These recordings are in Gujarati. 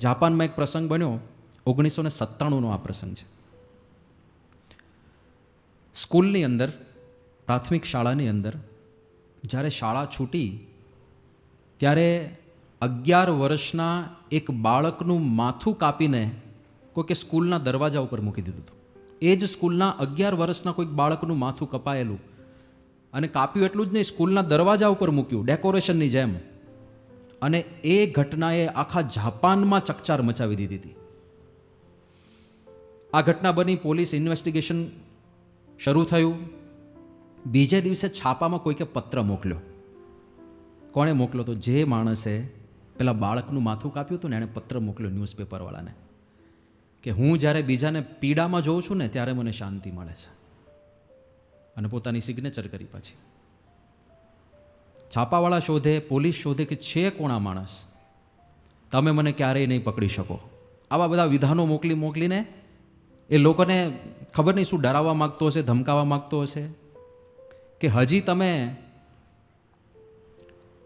જાપાનમાં એક પ્રસંગ બન્યો 1997નો આ પ્રસંગ છે. સ્કૂલની અંદર, પ્રાથમિક શાળાની અંદર જ્યારે શાળા છૂટી ત્યારે 11 વર્ષના એક બાળકનું માથું કાપીને કોઈકે સ્કૂલના દરવાજા ઉપર મૂકી દીધું હતું. એ જ સ્કૂલના 11 વર્ષના કોઈક બાળકનું માથું કપાયેલું અને કાપ્યું એટલું જ નહીં, સ્કૂલના દરવાજા ઉપર મૂક્યું ડેકોરેશનની જેમ. અને એ ઘટનાએ આખા જાપાનમાં ચકચાર મચાવી દીધી હતી. આ ઘટના બની, પોલીસ ઇન્વેસ્ટિગેશન શરૂ થયું. બીજે દિવસે છાપામાં કોઈકે પત્ર મોકલ્યો. કોણે મોકલ્યો તો? જે માણસે પેલા બાળકનું માથું કાપ્યું હતું ને એણે પત્ર મોકલ્યો ન્યૂઝપેપરવાળાને કે હું જ્યારે બીજાને પીડામાં જોઉં છું ને ત્યારે મને શાંતિ મળે છે, અને પોતાની સિગ્નેચર કરી. પાછી છાપાવાળા શોધે, પોલીસ શોધે કે છે કોણ આ માણસ, તમે મને ક્યારેય નહીં પકડી શકો. આવા બધા વિધાનો મોકલીને એ લોકોને ખબર નહીં શું ડરાવવા માગતો હશે, ધમકાવવા માગતો હશે કે હજી તમે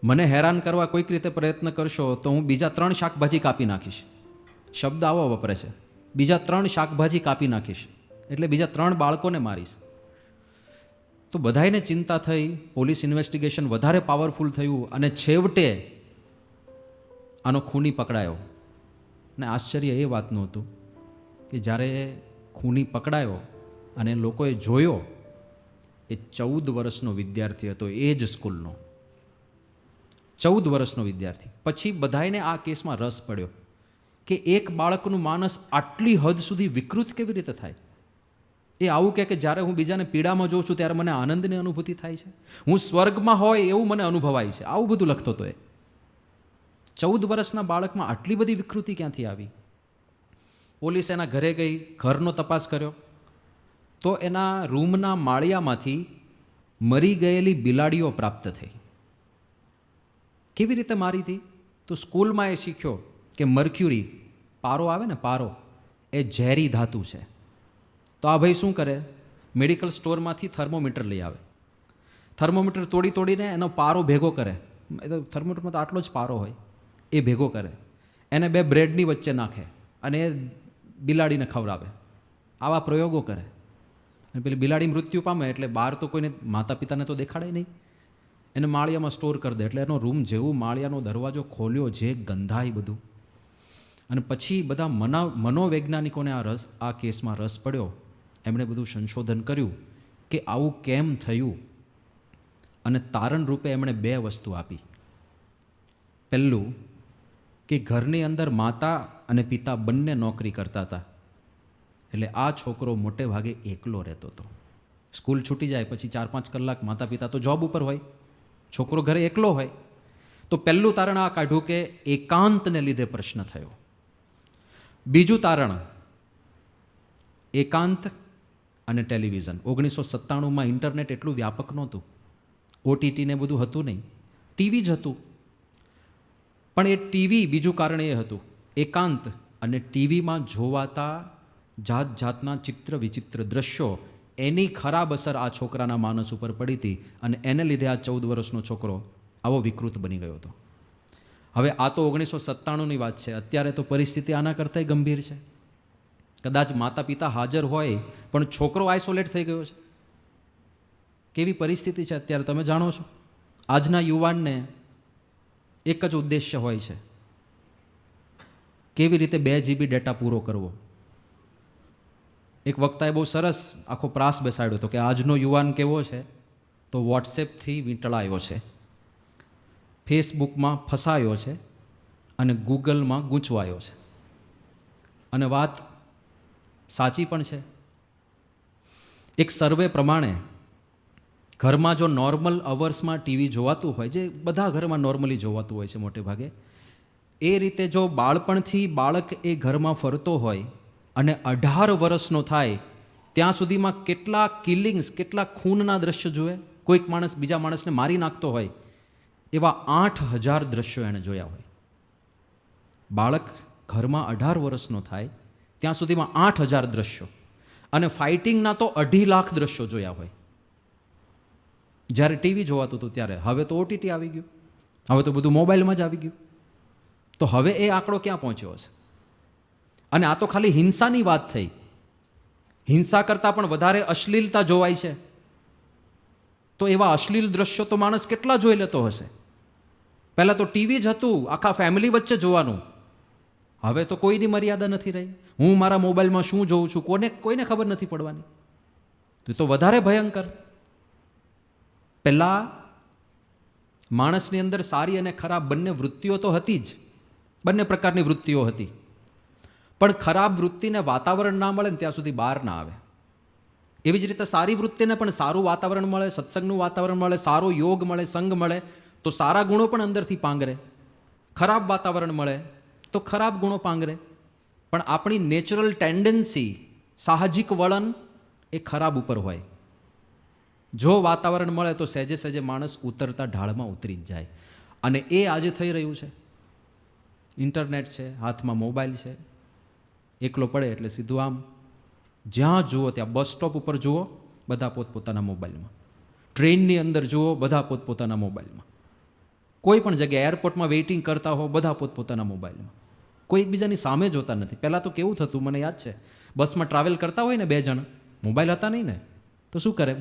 મને હેરાન કરવા કોઈક રીતે પ્રયત્ન કરશો તો હું બીજા 3 શાકભાજી કાપી નાખીશ. શબ્દ આવો વપરાય છે, બીજા 3 શાકભાજી કાપી નાખીશ, એટલે બીજા 3 બાળકોને મારીશ. તો બધાયને ચિંતા થઈ, પોલીસ ઇન્વેસ્ટિગેશન વધારે પાવરફુલ થયું અને છેવટે આનો ખૂની પકડાયો. અને આશ્ચર્ય એ વાતનું હતું કે જ્યારે ખૂની પકડાયો અને લોકોએ જોયો, એ 14 વર્ષનો વિદ્યાર્થી હતો, એ જ સ્કૂલનો 14 વર્ષનો વિદ્યાર્થી. પછી બધાયને આ કેસમાં રસ પડ્યો કે એક બાળકનું માનસ આટલી હદ સુધી વિકૃત કેવી રીતે થાય. એ આવું કે જ્યારે હું બીજાને પીડામાં જોઉં છું ત્યારે મને આનંદની અનુભૂતિ થાય છે, હું સ્વર્ગમાં હોય એવું મને અનુભવાય છે. આવું બધું લખતો હતો એ. 14 વર્ષના બાળકમાં આટલી બધી વિકૃતિ ક્યાંથી આવી? પોલીસ એના ઘરે ગઈ, ઘરનો તપાસ કર્યો તો એના રૂમના માળિયામાંથી મરી ગયેલી બિલાડીઓ પ્રાપ્ત થઈ. કેવી રીતે મારી હતી? તો સ્કૂલમાં એ શીખ્યો કે મર્ક્યુરી, પારો આવે ને, પારો, એ ઝેરી ધાતુ છે. તો આ ભાઈ શું કરે? મેડિકલ સ્ટોરમાંથી થર્મોમીટર લઈ આવે, થર્મોમીટર તોડીને એનો પારો ભેગો કરે. એ તો થર્મોમીટરમાં તો આટલો જ પારો હોય, એ ભેગો કરે, એને 2 બ્રેડની વચ્ચે નાખે અને એ બિલાડીને ખવડાવે. આવા પ્રયોગો કરે. અને પેલી બિલાડી મૃત્યુ પામે એટલે બહાર તો કોઈને, માતા પિતાને તો દેખાડે નહીં, એને માળિયામાં સ્ટોર કરી દે. એટલે એનો રૂમ જેવું માળિયાનો દરવાજો ખોલ્યો, જે ગંધાય બધું. અને પછી બધા મનોવૈજ્ઞાનિકોને આ કેસમાં રસ પડ્યો. એમણે બધું સંશોધન કર્યું કે આવું કેમ થયું, અને તારણ રૂપે એમણે 2 વસ્તુ આપી. પહેલું કે ઘરની અંદર માતા અને પિતા બંને નોકરી કરતા હતા, એટલે આ છોકરો મોટે ભાગે એકલો રહેતો હતો. સ્કૂલ છૂટી જાય પછી 4-5 કલાક માતા પિતા તો જોબ ઉપર હોય, છોકરો ઘરે એકલો હોય. તો પહેલું તારણ આ કાઢ્યું કે એકાંતને લીધે પ્રશ્ન થયો. બીજું તારણ, એકાંત અને ટેલિવિઝન. 1997માં ઇન્ટરનેટ એટલું વ્યાપક નહોતું, ઓટીટીને બધું હતું નહીં, ટીવી જ હતું. પણ એ ટીવી, બીજું કારણ એ હતું, એકાંત અને ટીવીમાં જોવાતા જાત જાતના ચિત્ર વિચિત્ર દ્રશ્યો, એની ખરાબ અસર આ છોકરાના માનસ ઉપર પડી હતી. અને એને લીધે આ 14 વર્ષનો છોકરો આવો વિકૃત બની ગયો હતો. હવે આ તો 1997ની વાત છે. અત્યારે તો પરિસ્થિતિ આના કરતાંય ગંભીર છે. કદાચ માતા પિતા હાજર હોય પણ છોકરો આઇસોલેટ થઈ ગયો છે. કેવી પરિસ્થિતિ છે અત્યારે તમે જાણો છો. આજના યુવાનને એક જ ઉદ્દેશ્ય હોય છે, કેવી રીતે 2 GB ડેટા પૂરો કરવો. એક વક્તાએ બહુ સરસ આખો પ્રાસ બેસાડ્યો હતો કે આજનો યુવાન કેવો છે, તો વોટ્સએપથી વીંટળાયો છે, ફેસબુકમાં ફસાયો છે અને ગૂગલમાં ગૂંચવાયો છે. અને વાત સાચી પણ છે. એક સર્વે પ્રમાણે ઘરમાં જો નોર્મલ અવર્સમાં ટીવી જોવાતું હોય, જે બધા ઘરમાં નોર્મલી જોવાતું હોય છે મોટે ભાગે, એ રીતે જો બાળપણથી બાળક એ ઘરમાં ફરતો હોય અને 18 વર્ષનો થાય ત્યાં સુધીમાં કેટલા કિલિંગ્સ, કેટલા ખૂનના દ્રશ્ય જુએ. કોઈક માણસ બીજા માણસને મારી નાખતો હોય એવા 8000 દ્રશ્યો એણે જોયા હોય. બાળક ઘરમાં 18 વર્ષનો થાય ત્યાં સુધીમાં 8000 દ્રશ્યો, અને ફાઇટિંગના તો 2.5 લાખ દ્રશ્યો જોયા હોય. જ્યારે ટીવી જોવાતું હતું ત્યારે. હવે તો ઓટીટી આવી ગયું, હવે તો બધું મોબાઈલમાં જ આવી ગયું. તો હવે એ આંકડો ક્યાં પહોંચ્યો હશે? અને આ તો ખાલી હિંસાની વાત થઈ. હિંસા કરતાં પણ વધારે અશ્લીલતા જોવાય છે. તો એવા અશ્લીલ દ્રશ્યો તો માણસ કેટલા જોઈ લેતો હશે. પહેલાં તો ટીવી જ હતું, આખા ફેમિલી વચ્ચે જોવાનું. હવે તો કોઈની મર્યાદા નથી રહી. હું મારા મોબાઈલમાં શું જોઉં છું કોઈને ખબર નથી પડવાની. તો વધારે ભયંકર. પહેલાં માણસની અંદર સારી અને ખરાબ બંને વૃત્તિઓ તો હતી જ, બંને પ્રકારની વૃત્તિઓ હતી. પણ ખરાબ વૃત્તિને વાતાવરણ ના મળે ને ત્યાં સુધી બહાર ના આવે. એવી જ રીતે સારી વૃત્તિને પણ સારું વાતાવરણ મળે, સત્સંગનું વાતાવરણ મળે, સારો યોગ મળે, સંગ મળે તો સારા ગુણો પણ અંદરથી પાંગરે. ખરાબ વાતાવરણ મળે તો ખરાબ ગુણો પાંગરે. પણ આપણી નેચરલ ટેન્ડન્સી, સાહજિક વલણ એ ખરાબ ઉપર હોય. જો વાતાવરણ મળે તો સહેજે સહેજે માણસ ઉતરતા ઢાળમાં ઉતરી જ જાય. અને એ આજે થઈ રહ્યું છે. ઇન્ટરનેટ છે, હાથમાં મોબાઈલ છે, એકલો પડે એટલે સીધું આમ જ્યાં જુઓ ત્યાં, બસ સ્ટોપ ઉપર જુઓ બધા પોતપોતાના મોબાઈલમાં, ટ્રેનની અંદર જુઓ બધા પોતપોતાના મોબાઈલમાં, કોઈ પણ જગ્યાએ એરપોર્ટમાં વેઇટિંગ કરતા હો બધા પોતપોતાના મોબાઈલમાં. કોઈ એકબીજાની સામે જોતા નથી. પહેલાં તો કેવું થતું મને યાદ છે, બસમાં ટ્રાવેલ કરતા હોય ને બે જણ, મોબાઈલ હતા નહીં ને તો શું કરે,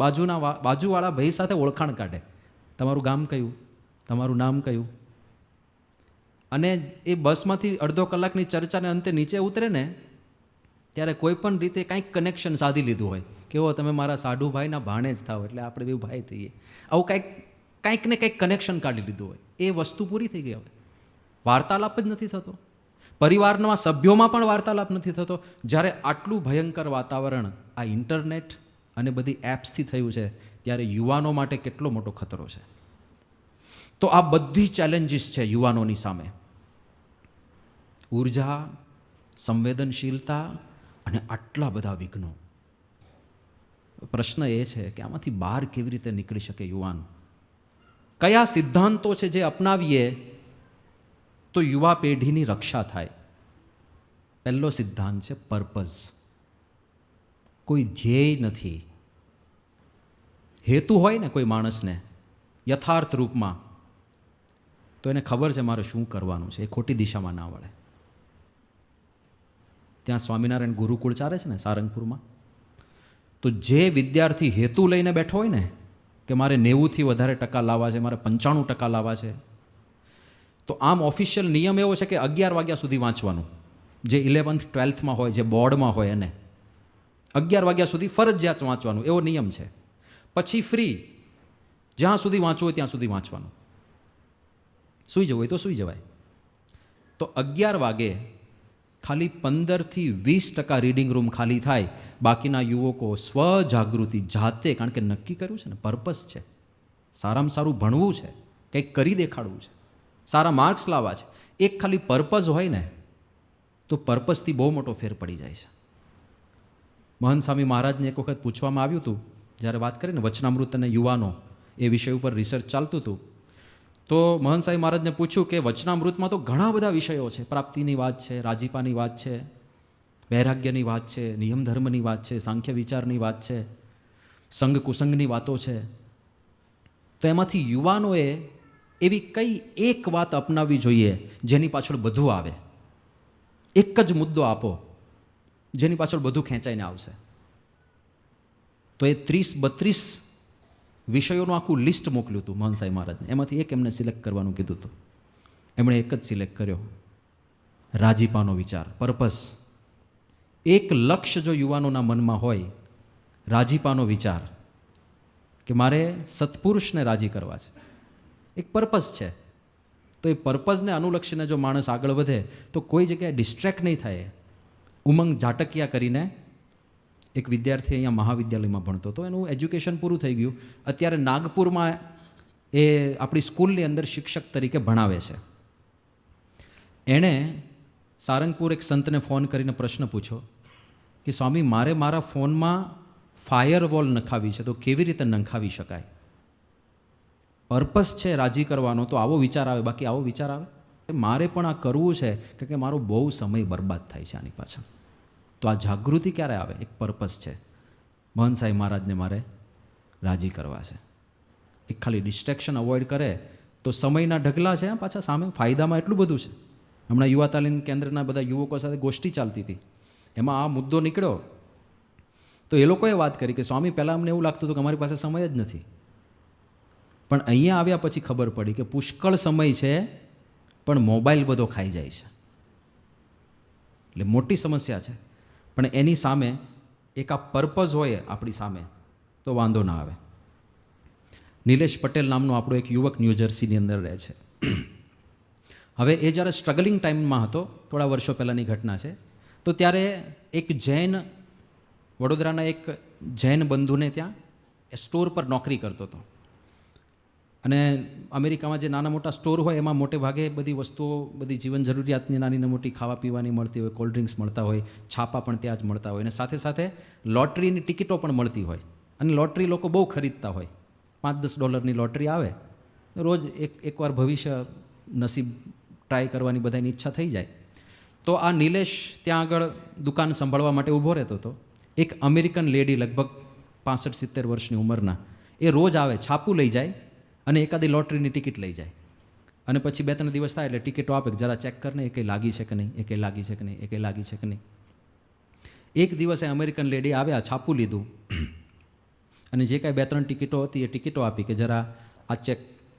બાજુવાળા ભાઈ સાથે ઓળખાણ કાઢે, તમારું ગામ કયું, તમારું નામ કયું. અને એ બસમાંથી અડધો કલાકની ચર્ચાને અંતે નીચે ઉતરે ને ત્યારે કોઈ પણ રીતે કાંઈક કનેક્શન સાધી લીધું હોય, કેવો તમે મારા સાઢુભાઈના ભાણે જ થાવ એટલે આપણે બે ભાઈ થઈએ, આવું કાંઈક ને કંઈક કનેક્શન કાઢી લીધું હોય. એ વસ્તુ પૂરી થઈ ગઈ. હવે વાર્તાલાપ જ નથી થતો. પરિવારના સભ્યોમાં પણ વાર્તાલાપ નથી થતો. જ્યારે આટલું ભયંકર વાતાવરણ આ ઇન્ટરનેટ અને બધી એપ્સથી થયું છે ત્યારે યુવાનો માટે કેટલો મોટો ખતરો છે. તો આ બધી ચેલેન્જીસ છે યુવાનોની સામે. ઉર્જા, સંવેદનશીલતા અને આટલા બધા વિઘ્નો. પ્રશ્ન એ છે કે આમાંથી બહાર કેવી રીતે નીકળી શકે યુવાન? કયા સિદ્ધાંતો છે જે અપનાવીએ તો યુવા પેઢીની રક્ષા થાય? પહેલો સિદ્ધાંત છે પર્પઝ. કોઈ ધ્યેય નથી. હેતુ હોય ને કોઈ માણસને યથાર્થ રૂપમાં, તો એને ખબર છે મારે શું કરવાનું છે, એ ખોટી દિશામાં ના વળે. ત્યાં સ્વામિનારાયણ ગુરુકુળ ચાલે છે ને સારંગપુરમાં, તો જે વિદ્યાર્થી હેતુ લઈને બેઠો હોય ને કે મારે 90થી વધારે ટકા લાવવા છે, મારે 95% લાવવા છે, તો આમ ઓફિશિયલ નિયમ એવો છે કે 11 વાગ્યા સુધી વાંચવાનું. જે 11th 12thમાં હોય, જે બોર્ડમાં હોય એને 11 વાગ્યા સુધી ફરજિયાત વાંચવાનું, એવો નિયમ છે. પછી ફ્રી, જ્યાં સુધી વાંચવું હોય ત્યાં સુધી વાંચવાનું. સૂઈ જવું હોય તો સૂઈ જવાય. તો 11 વાગે ખાલી 15થી 20% રીડિંગ રૂમ ખાલી થાય. બાકીના યુવકો સ્વજાગૃતિ જાતે, કારણ કે નક્કી કર્યું છે ને, પર્પસ છે, સારામાં સારું ભણવું છે, કંઈક કરી દેખાડવું છે, સારા માર્ક્સ લાવવા છે, એક ખાલી પર્પઝ હોય ને તો પર્પસથી બહુ મોટો ફેર પડી જાય છે. મહંત સ્વામી મહારાજને એક વખત પૂછવામાં આવ્યું હતું, જ્યારે વાત કરીને વચનામૃત અને યુવાનો એ વિષય ઉપર રિસર્ચ ચાલતું હતું, તો મહંત સ્વામી મહારાજને પૂછ્યું કે વચનામૃતમાં તો ઘણા બધા વિષયો છે, પ્રાપ્તિની વાત છે, રાજીપાની વાત છે, વૈરાગ્યની વાત છે, નિયમ ધર્મની વાત છે, સાંખ્ય વિચારની વાત છે, સંગ કુસંગની વાતો છે. તો એમાંથી યુવાનોએ એવી કઈ એક વાત અપનાવવી જોઈએ જેની પાછળ બધું આવે? એક જ મુદ્દો આપો જેની પાછળ બધું ખેંચાઈને આવશે. તો એ 30-32 વિષયોનું આખું લિસ્ટ મોકલ્યું હતું મહંત સાહેબ મહારાજને. એમાંથી એક એમને સિલેક્ટ કરવાનું કીધું હતું. એમણે એક જ સિલેક્ટ કર્યો, રાજીપાનો વિચાર, પર્પસ. એક લક્ષ્ય જો યુવાનોના મનમાં હોય, રાજીપાનો વિચાર, કે મારે સત્પુરુષને રાજી કરવા છે, એક પર્પસ છે, તો એ પર્પઝને અનુલક્ષીને જો માણસ આગળ વધે તો કોઈ જગ્યાએ ડિસ્ટ્રેક્ટ નહીં થાય. ઉમંગ ઝાટકિયા કરીને એક વિદ્યાર્થી અહીંયા મહાવિદ્યાલયમાં ભણતો હતો, એનું એજ્યુકેશન પૂરું થઈ ગયું, અત્યારે નાગપુરમાં એ આપણી સ્કૂલની અંદર શિક્ષક તરીકે ભણાવે છે. એણે સારંગપુર એક સંતને ફોન કરીને પ્રશ્ન પૂછ્યો કે સ્વામી, મારે મારા ફોનમાં ફાયરવોલ નખાવી છે, તો કેવી રીતે નખાવી શકાય? પર્પસ છે રાજી કરવાનો, તો આવો વિચાર આવે, બાકી આવો વિચાર આવે? મારે પણ આ કરવું છે કે મારો બહુ સમય બરબાદ થાય છે આની પાછળ. તો આ જાગૃતિ ક્યારે આવે? એક પર્પસ છે, મહંત સાહેબ મહારાજને મારે રાજી કરવા છે. એક ખાલી ડિસ્ટ્રેક્શન અવોઇડ કરે તો સમયના ઢગલા છે પાછા સામે, ફાયદામાં એટલું બધું છે. હમણાં યુવા તાલીમ કેન્દ્રના બધા યુવકો સાથે ગોષ્ઠી ચાલતી હતી, એમાં આ મુદ્દો નીકળ્યો તો એ લોકોએ વાત કરી કે સ્વામી, પહેલાં અમને એવું લાગતું હતું કે અમારી પાસે સમય જ નથી, પણ અહીંયા આવ્યા પછી ખબર પડી કે પુષ્કળ સમય છે, પણ મોબાઈલ બધો ખાઈ જાય છે. એટલે મોટી સમસ્યા છે. પણ એની સામે એક આ પર્પઝ હોય આપણી સામે તો વાંધો ના આવે. નિલેશ પટેલ નામનો આપણો એક યુવક ન્યૂજર્સીની અંદર રહે છે. હવે એ જ્યારે સ્ટ્રગલિંગ ટાઈમમાં હતો, થોડા વર્ષો પહેલાંની ઘટના છે, તો ત્યારે એક જૈન, વડોદરાના એક જૈન બંધુને ત્યાં સ્ટોર પર નોકરી કરતો હતો. અને અમેરિકામાં જે નાના મોટા સ્ટોર હોય એમાં મોટે ભાગે બધી વસ્તુઓ, બધી જીવન જરૂરિયાતની નાની મોટી ખાવા પીવાની મળતી હોય, કોલ્ડ ડ્રિંક્સ મળતા હોય, છાપા પણ ત્યાં જ મળતા હોય, અને સાથે સાથે લોટરીની ટિકિટો પણ મળતી હોય. અને લોટરી લોકો બહુ ખરીદતા હોય. $5-10 લોટરી આવે, રોજ એકવાર ભવિષ્ય નસીબ ટ્રાય કરવાની બધાની ઈચ્છા થઈ જાય. તો આ નિલેશ ત્યાં આગળ દુકાન સંભાળવા માટે ઊભો રહેતો હતો. એક અમેરિકન લેડી, લગભગ 65-70 વર્ષની ઉંમરના, એ રોજ આવે, છાપું લઈ જાય અને એકાદી લોટરીની ટિકિટ લઈ જાય, અને પછી 2-3 દિવસ થાય એટલે ટિકિટો આપે, જરા ચેક કરને એ કંઈ લાગી છે કે નહીં, એ કંઈ લાગી છે કે નહીં, એ કંઈ લાગી છે કે નહીં. એક દિવસે અમેરિકન લેડી આવ્યા, છાપું લીધું અને જે કાંઈ 2-3 ટિકિટો હતી એ ટિકિટો આપી કે જરા આ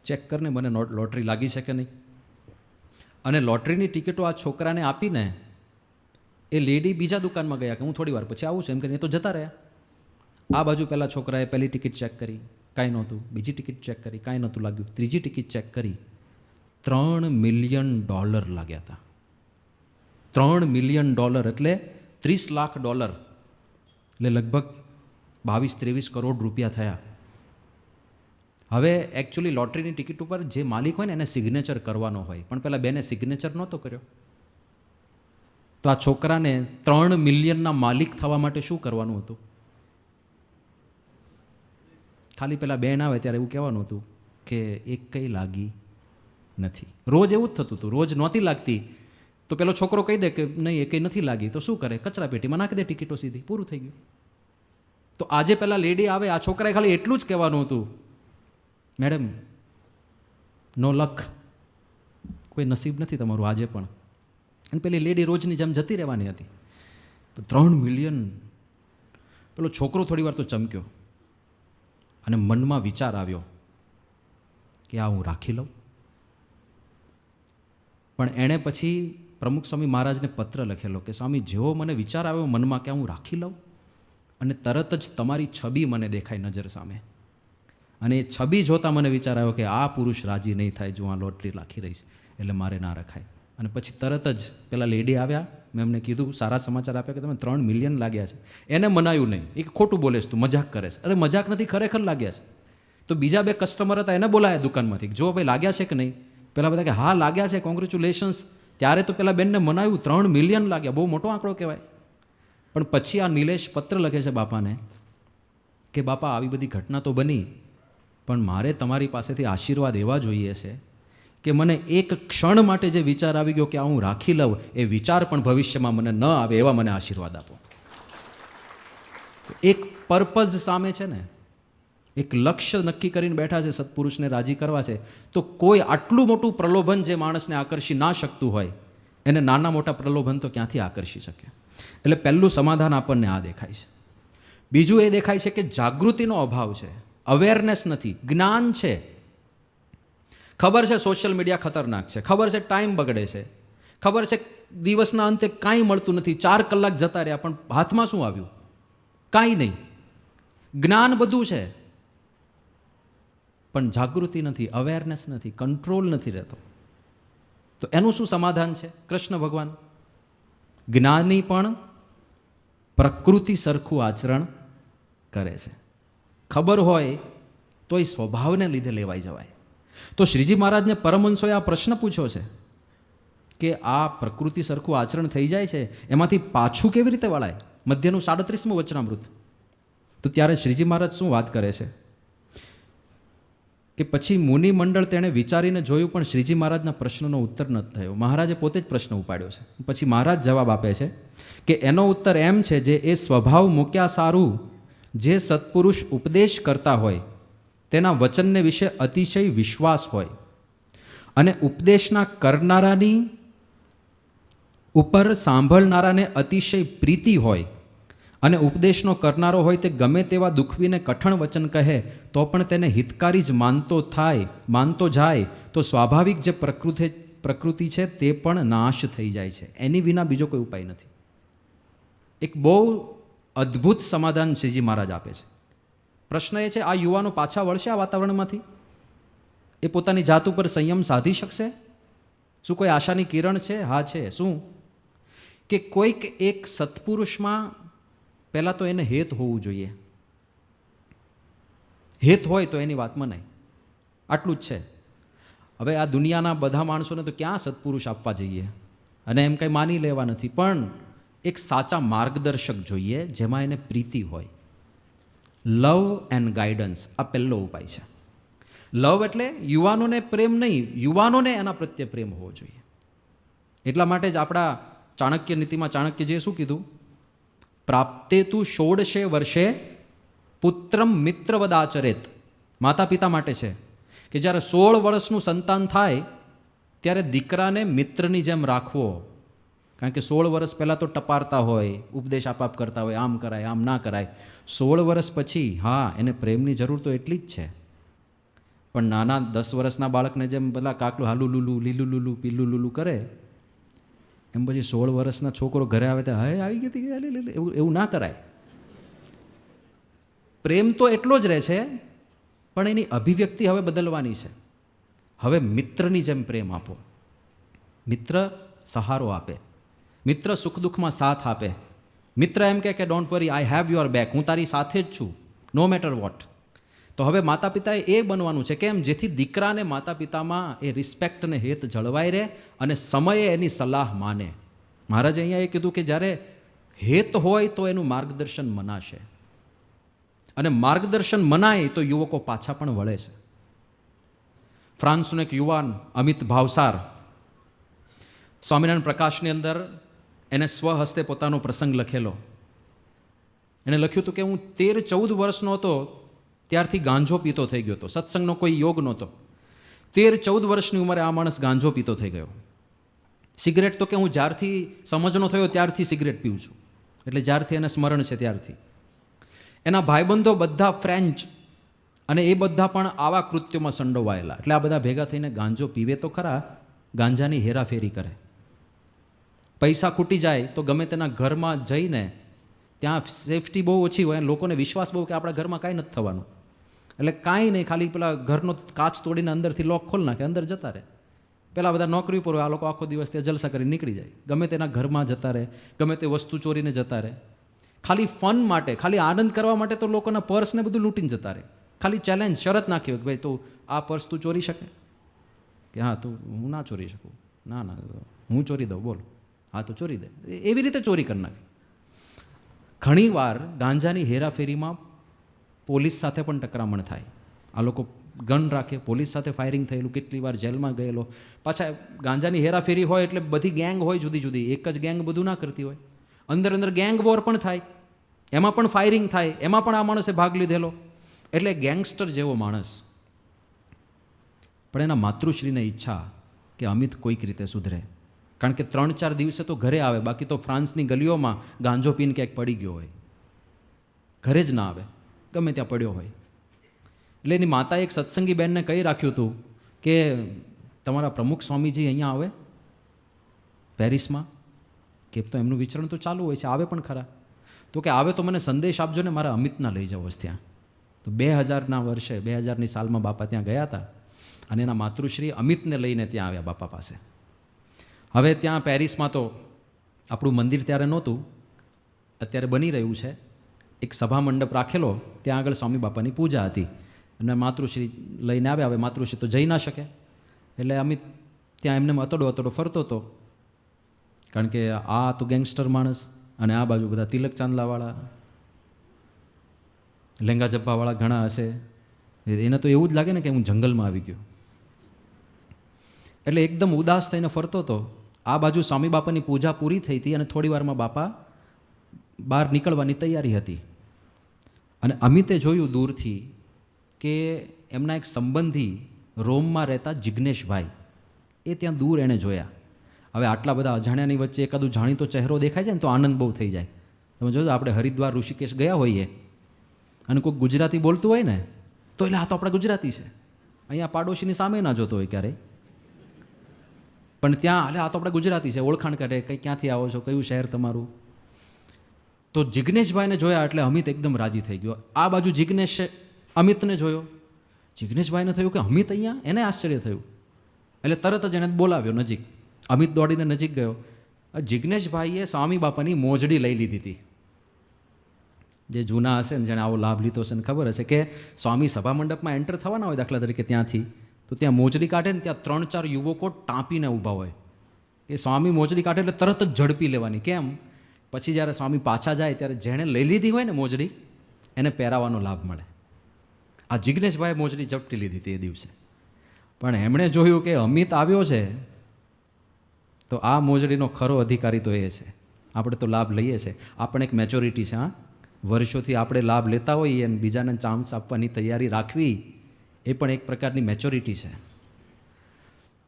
ચેક કરને, મને લોટરી લાગી છે કે નહીં. અને લોટરીની ટિકિટો આ છોકરાને આપીને એ લેડી બીજા દુકાનમાં ગયા કે હું થોડી વાર પછી આવું છું એમ કરીને, એ તો જતા રહ્યા. આ બાજુ પહેલાં છોકરાએ પહેલી ટિકિટ ચેક કરી, કાંઈ નહોતું. બીજી ટિકિટ ચેક કરી, કાંઈ નહોતું લાગ્યું. ત્રીજી ટિકિટ ચેક કરી, $3 મિલિયન લાગ્યા હતા. $3 મિલિયન એટલે $30 લાખ, એટલે લગભગ 22-23 કરોડ રૂપિયા થયા. હવે એકચ્યુઅલી લોટરીની ટિકિટ ઉપર જે માલિક હોય ને એને સિગ્નેચર કરવાનો હોય, પણ પેલા બેને સિગ્નેચર નહોતો કર્યો. તો આ છોકરાને 3 મિલિયનના માલિક થવા માટે શું કરવાનું હતું? ખાલી પેલા બેન આવે ત્યારે એવું કહેવાનું હતું કે એક કંઈ લાગી નથી. રોજ એવું જ થતું હતું. રોજ નહોતી લાગતી તો પેલો છોકરો કહી દે કે નહીં, એ કંઈ નથી લાગી, તો શું કરે? કચરા પેટીમાં નાખી દે ટિકિટો સીધી, પૂરું થઈ ગયું. તો આજે પેલા લેડી આવે, આ છોકરાએ ખાલી એટલું જ કહેવાનું હતું, મેડમ નો લક, કોઈ નસીબ નથી તમારું આજે પણ. અને પેલી લેડી રોજની જેમ જતી રહેવાની હતી. 3 મિલિયન. પેલો છોકરો થોડી વાર તો ચમક્યો અને મનમાં વિચાર આવ્યો કે આ હું રાખી લઉં. પણ એણે પછી પ્રમુખ સ્વામી મહારાજને પત્ર લખેલો કે સ્વામી, જેવો મને વિચાર આવ્યો મનમાં કે હું રાખી લઉં, અને તરત જ તમારી છબી મને દેખાય નજર સામે. અને એ છબી જોતાં મને વિચાર આવ્યો કે આ પુરુષ રાજી નહીં થાય જો આ લોટરી રાખી રહીશ, એટલે મારે ના રખાય. અને પછી તરત જ પેલા લેડી આવ્યા, મેં એમને કીધું, સારા સમાચાર આપ્યા કે તમે 3 મિલિયન લાગ્યા છે. એને મનાયું નહીં, એ ખોટું બોલે છે, તું મજાક કરે છે. અરે મજાક નથી, ખરેખર લાગ્યા છે. તો બીજા 2 કસ્ટમર હતા, એને બોલાયા દુકાનમાંથી, જો ભાઈ લાગ્યા છે કે નહીં. પેલા બધા કે હા લાગ્યા છે, કોંગ્રેચ્યુલેશન્સ. ત્યારે તો પેલા બેનને મનાયું, 3 મિલિયન લાગ્યા, બહુ મોટો આંકડો કહેવાય. પણ પછી આ નિલેશ પત્ર લખે છે બાપાને કે બાપા, આવી બધી ઘટના તો બની, પણ મારે તમારી પાસેથી આશીર્વાદ એવા જોઈએ છે કે મને એક ક્ષણ માટે જે વિચાર આવી ગયો કે આ હું રાખી લઉં, એ વિચાર પણ ભવિષ્યમાં મને ન આવે, એવા મને આશીર્વાદ આપો. એક પર્પઝ સામે છે ને, એક લક્ષ્ય નક્કી કરીને બેઠા છે, સત્પુરુષને રાજી કરવા છે, તો કોઈ આટલું મોટું પ્રલોભન જે માણસને આકર્ષી ના શકતું હોય, એને નાના મોટા પ્રલોભન તો ક્યાંથી આકર્ષી શકે. એટલે પહેલું સમાધાન આપણને આ દેખાય છે. બીજું એ દેખાય છે કે જાગૃતિનો અભાવ છે, અવેરનેસ નથી. જ્ઞાન છે, ખબર છે સોશિયલ મીડિયા ખતરનાક છે, ખબર છે ટાઈમ બગડે છે, ખબર છે દિવસના અંતે કાંઈ મળતું નથી, 4 કલાક જતા રહ્યા, પણ હાથમાં શું આવ્યું? કાંઈ નહીં. જ્ઞાન બધું છે, પણ જાગૃતિ નથી, અવેરનેસ નથી, કંટ્રોલ નથી રહેતો. તો એનું શું સમાધાન છે? કૃષ્ણ ભગવાન, જ્ઞાની પણ પ્રકૃતિ સરખું આચરણ કરે છે. ખબર હોય તો એ સ્વભાવને લીધે લેવાઈ જવાય. તો શ્રીજી મહારાજને પરમહંસોએ આ પ્રશ્ન પૂછ્યો છે કે આ પ્રકૃતિ સરખું આચરણ થઈ જાય છે, એમાંથી પાછું કેવી રીતે વળાય? મધ્યનું 37મું વચનામૃત. તો ત્યારે શ્રીજી મહારાજ શું વાત કરે છે કે પછી મુનિ મંડળ તેણે વિચારીને જોયું, પણ શ્રીજી મહારાજના પ્રશ્નનો ઉત્તર નથી થયો. મહારાજે પોતે જ પ્રશ્ન ઉપાડ્યો છે. પછી મહારાજ જવાબ આપે છે કે એનો ઉત્તર એમ છે, જે એ સ્વભાવ મૂક્યા સારું જે સત્પુરુષ ઉપદેશ કરતા હોય તેના વચનને વિશે અતિશય વિશ્વાસ હોય, અને ઉપદેશના કરનારાની ઉપર સાંભળનારાને અતિશય પ્રીતિ હોય અને ઉપદેશનો કરનારો હોય તે ગમે તેવા દુઃખવીને કઠણ વચન કહે તો પણ તેને હિતકારી જ માનતો જાય તો સ્વાભાવિક જે પ્રકૃતિ છે તે પણ નાશ થઈ જાય છે. એની વિના બીજો કોઈ ઉપાય નથી. એક બહુ અદ્ભુત સમાધાન શ્રીજી મહારાજ આપે છે. પ્રશ્ન એ છે, આ યુવાનો પાછા વળશે આ વાતાવરણમાંથી? એ પોતાની જાત ઉપર સંયમ સાધી શકશે? શું કોઈ આશાની કિરણ છે? હા છે. શું? કે કોઈક એક સત્પુરુષમાં પહેલાં તો એને હેત હોવું જોઈએ. હેત હોય તો એની વાતમાં નહીં. આટલું જ છે. હવે આ દુનિયાના બધા માણસોને તો ક્યાં સત્પુરુષ આપવા જઈએ અને એમ કંઈ માની લેવા નથી, પણ એક સાચા માર્ગદર્શક જોઈએ જેમાં એને પ્રીતિ હોય. લવ એન્ડ ગાઈડન્સ આ પહેલો ઉપાય છે. લવ એટલે યુવાનોને પ્રેમ નહીં, યુવાનોને એના પ્રત્યે પ્રેમ હોવો જોઈએ. એટલા માટે જ આપણા ચાણક્ય નીતિમાં ચાણક્યજીએ શું કીધું? પ્રાપ્તે તું 16 વર્ષે પુત્રમ મિત્રવદાચરેત. માતા પિતા માટે છે કે જ્યારે 16 વર્ષનું સંતાન થાય ત્યારે દીકરાને મિત્રની જેમ રાખવો. કારણ કે 16 વર્ષ પહેલાં તો ટપારતા હોય, ઉપદેશ આપાપ કરતા હોય, આમ કરાય આમ ના કરાય. 16 વર્ષ પછી હા એને પ્રેમની જરૂર તો એટલી જ છે, પણ નાના 10 વર્ષના બાળકને જેમ પેલા કાકલું હાલુ લુલું લીલું લુલું પીલું લુલું કરે એમ પછી 16 વર્ષના છોકરો ઘરે આવે તો હવે આવી ગઈ એવું ના કરાય. પ્રેમ તો એટલો જ રહે છે, પણ એની અભિવ્યક્તિ હવે બદલવાની છે. હવે મિત્રની જેમ પ્રેમ આપો. મિત્ર સહારો આપે, મિત્ર સુખ દુઃખમાં સાથ આપે. મિત્ર એમ કે don't worry, I have your back, હું તારી સાથે જ છું નો મેટર વોટ. તો હવે માતા પિતાએ એ બનવાનું છે કેમ? જેથી દીકરાને માતા પિતામાં એ રિસ્પેક્ટ અને હેત જળવાઈ રહે અને સમયે એની સલાહ માને. મહારાજે અહીંયા એ કીધું કે જ્યારે હેત હોય તો એનું માર્ગદર્શન મનાશે, અને માર્ગદર્શન મનાય તો યુવકો પાછા પણ વળે છે. ફ્રાન્સનો એક યુવાન અમિત ભાવસાર સ્વામિનારાયણ પ્રકાશની અંદર એને સ્વહસ્તે પોતાનો પ્રસંગ લખેલો. એણે લખ્યું હતું કે હું 13-14 વર્ષનો હતો ત્યારથી ગાંજો પીતો થઈ ગયો હતો. સત્સંગનો કોઈ યોગ નહોતો. 13-14 વર્ષની ઉંમરે આ માણસ ગાંજો પીતો થઈ ગયો. સિગરેટ તો કે હું જ્યારથી સમજનો થયો ત્યારથી સિગરેટ પીઉં છું, એટલે જ્યારથી એને સ્મરણ છે ત્યારથી. એના ભાઈબંધો બધા ફ્રેન્ચ અને એ બધા પણ આવા કૃત્યોમાં સંડોવાયેલા. એટલે આ બધા ભેગા થઈને ગાંજો પીવે તો ખરા, ગાંજાની હેરાફેરી કરે. પૈસા ખૂટી જાય તો ગમે તેના ઘરમાં જઈને, ત્યાં સેફટી બહુ ઓછી હોય, લોકોને વિશ્વાસ બહુ કે આપણા ઘરમાં કાંઈ નથી થવાનું, એટલે કાંઈ નહીં, ખાલી પેલા ઘરનો કાચ તોડીને અંદરથી લોક ખોલ નાખે, અંદર જતા રહે. પેલા બધા નોકરી પર હોય, આ લોકો આખો દિવસ ત્યાં જલસા કરીને નીકળી જાય. ગમે તેના ઘરમાં જતા રહે, ગમે તે વસ્તુ ચોરીને જતા રહે. ખાલી ફન માટે, ખાલી આનંદ કરવા માટે તો લોકોના પર્સને બધું લૂંટીને જતા રહે. ખાલી ચેલેન્જ, શરત નાખી હોય કે ભાઈ તું આ પર્સ તું ચોરી શકે? કે હા તું, હું ના ચોરી શકું. ના ના હું ચોરી દઉં, બોલ. હા તો ચોરી દે. એવી રીતે ચોરી કરી નાખે. ઘણીવાર ગાંજાની હેરાફેરીમાં પોલીસ સાથે પણ ટકરામણ થાય. આ લોકો ગન રાખે, પોલીસ સાથે ફાયરિંગ થયેલું, કેટલી વાર જેલમાં ગયેલો. પાછા ગાંજાની હેરાફેરી હોય એટલે બધી ગેંગ હોય જુદી જુદી, એક જ ગેંગ બધું ના કરતી હોય. અંદર અંદર ગેંગ વોર પણ થાય, એમાં પણ ફાયરિંગ થાય, એમાં પણ આ માણસે ભાગ લીધેલો. એટલે ગેંગસ્ટર જેવો માણસ. પણ એના માતૃશ્રીને ઈચ્છા કે અમિત કોઈક રીતે સુધરે, કારણ કે 3-4 દિવસે તો ઘરે આવે, બાકી તો ફ્રાન્સની ગલીઓમાં ગાંજો પીને ક્યાંક પડી ગયો હોય, ઘરે જ ના આવે, ગમે ત્યાં પડ્યો હોય. એટલે એની માતાએ એક સત્સંગી બહેનને કહી રાખ્યું હતું કે તમારા પ્રમુખ સ્વામીજી અહીંયા આવે પેરિસમાં, કે તો એમનું વિચરણ તો ચાલુ હોય છે, આવે પણ ખરા. તો કે આવે તો મને સંદેશ આપજો ને, મારા અમિતના લઈ જાઓ ત્યાં. તો 2000ના વર્ષે, 2000ની સાલમાં બાપા ત્યાં ગયા હતા અને એના માતૃશ્રી અમિતને લઈને ત્યાં આવ્યા બાપા પાસે. હવે ત્યાં પેરિસમાં તો આપણું મંદિર ત્યારે નહોતું, અત્યારે બની રહ્યું છે. એક સભા મંડપ રાખેલો, ત્યાં આગળ સ્વામી બાપાની પૂજા હતી અને માતૃશ્રી લઈને આવ્યા. હવે માતૃશ્રી તો જઈ ના શકે, એટલે અમિત ત્યાં એમને અતડો ફરતો હતો, કારણ કે આ તો ગેંગસ્ટર માણસ અને આ બાજુ બધા તિલક ચાંદલાવાળા, લેંગા જબ્બાવાળા ઘણા હશે. એને તો એવું જ લાગે ને કે હું જંગલમાં આવી ગયો. એટલે એકદમ ઉદાસ થઈને ફરતો હતો. આ બાજુ સ્વામી બાપાની પૂજા પૂરી થઈ હતી અને થોડી વારમાં બાપા બહાર નીકળવાની તૈયારી હતી. અને અમિતે જોયું દૂરથી કે એમના એક સંબંધી રોમમાં રહેતા જિજ્ઞેશભાઈ, એ ત્યાં દૂર એણે જોયા હવે આટલા બધા અજાણ્યાની વચ્ચે એકાદું જાણીતો ચહેરો દેખાય છે ને તો આનંદ બહુ થઈ જાય. તમે જોજો, આપણે હરિદ્વાર ઋષિકેશ ગયા હોઈએ અને કોઈક ગુજરાતી બોલતું હોય ને તો એટલે આ તો આપણા ગુજરાતી છે. અહીંયા પાડોશીની સામે ના જોતો હોય ક્યારેય, પણ ત્યાં એટલે આ તો આપણે ગુજરાતી છે, ઓળખાણ કરે, કંઈ ક્યાંથી આવો છો, કયું શહેર તમારું. તો જિજ્ઞેશભાઈને જોયા એટલે અમિત એકદમ રાજી થઈ ગયો. આ બાજુ જિજ્ઞેશે અમિતને જોયો, જિજ્ઞેશભાઈને થયું કે અમિત અહીંયા, એને આશ્ચર્ય થયું. એટલે તરત જ એને બોલાવ્યો નજીક. અમિત દોડીને નજીક ગયો. જિજ્ઞેશભાઈએ સ્વામી બાપાની મોજડી લઈ લીધી હતી. જે જૂના હશે ને, જેણે આવો લાભ લીધો હશે ને ખબર હશે કે સ્વામી સભા મંડપમાં એન્ટર થવાના હોય દાખલા તરીકે ત્યાંથી, તો ત્યાં મોજડી કાઢે ને ત્યાં 3-4 યુવકો ટાંપીને ઊભા હોય. એ સ્વામી મોજડી કાઢે એટલે તરત જ ઝડપી લેવાની. કેમ? પછી જ્યારે સ્વામી પાછા જાય ત્યારે જેણે લઈ લીધી હોય ને મોજડી, એને પહેરાવાનો લાભ મળે. આ જિજ્ઞેશભાઈએ મોજડી ઝપટી લીધી હતી એ દિવસે, પણ એમણે જોયું કે અમિત આવ્યો છે તો આ મોજડીનો ખરો અધિકારી તો એ છે. આપણે તો લાભ લઈએ છીએ, આપણે એક મેચ્યોરિટી છે. હા, વર્ષોથી આપણે લાભ લેતા હોઈએ અને બીજાને ચાન્સ આપવાની તૈયારી રાખવી એ પણ એક પ્રકારની મેચ્યોરિટી છે.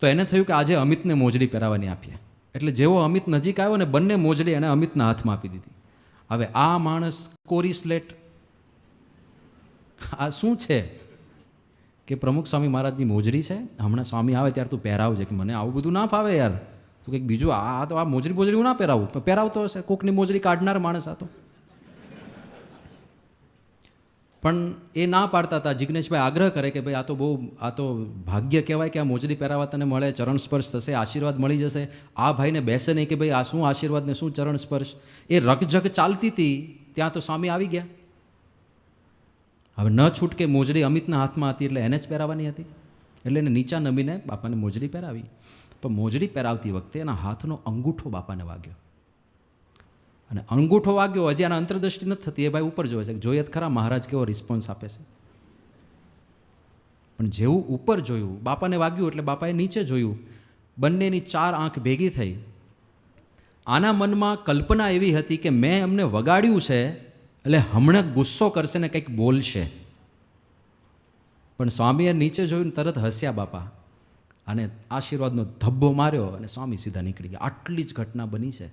તો એને થયું કે આજે અમિતને મોજડી પહેરાવવાની આપીએ. એટલે જેવો અમિત નજીક આવ્યો ને બંને મોજડી એને અમિતના હાથમાં આપી દીધી. હવે આ માણસ કોરી સ્લેટ, આ શું છે કે પ્રમુખ સ્વામી મહારાજની મોજડી છે, હમણાં સ્વામી આવે ત્યારે તું પહેરાવજે. કે મને આવું બધું ના ફાવે યાર, તું કંઈક બીજું, આ તો આ મોજડી હું ના પહેરાવું. પહેરાવતો હશે, કોકની મોજડી કાઢનાર માણસ આ તો. પણ એ ના પાડતા હતા. જિજ્ઞેશભાઈ આગ્રહ કરે કે ભાઈ આ તો ભાગ્ય કહેવાય કે આ મોજડી પહેરાવા તને મળે, ચરણ સ્પર્શ થશે, આશીર્વાદ મળી જશે. આ ભાઈને બેસે નહીં કે ભાઈ આ શું આશીર્વાદ ને શું ચરણ સ્પર્શ. એ રકઝક ચાલતી હતી ત્યાં તો સ્વામી આવી ગયા. હવે ન છૂટકે મોજડી અમિતના હાથમાં હતી એટલે એને જ પહેરાવાની હતી. એટલે એને નીચા નમીને બાપાને મોજડી પહેરાવી. પણ મોજડી પહેરાવતી વખતે એના હાથનો અંગૂઠો બાપાને વાગ્યો. અને અંગૂઠો વાગ્યો, હજી આના અંતરદ્રષ્ટિ નથી થતી. એ ભાઈ ઉપર જોવે છે, જોઈએ ખરા મહારાજ કેવો રિસ્પોન્સ આપે છે. પણ જેવું ઉપર જોયું, બાપાને વાગ્યું એટલે બાપાએ નીચે જોયું. બંનેની 4 આંખ ભેગી થઈ. આના મનમાં કલ્પના એવી હતી કે મેં એમને વગાડ્યું છે એટલે હમણાં ગુસ્સો કરશે ને કંઈક બોલશે. પણ સ્વામીએ નીચે જોયું, તરત હસ્યા બાપા અને આશીર્વાદનો ધબ્બો માર્યો અને સ્વામી સીધા નીકળી ગયા. આટલી જ ઘટના બની છે.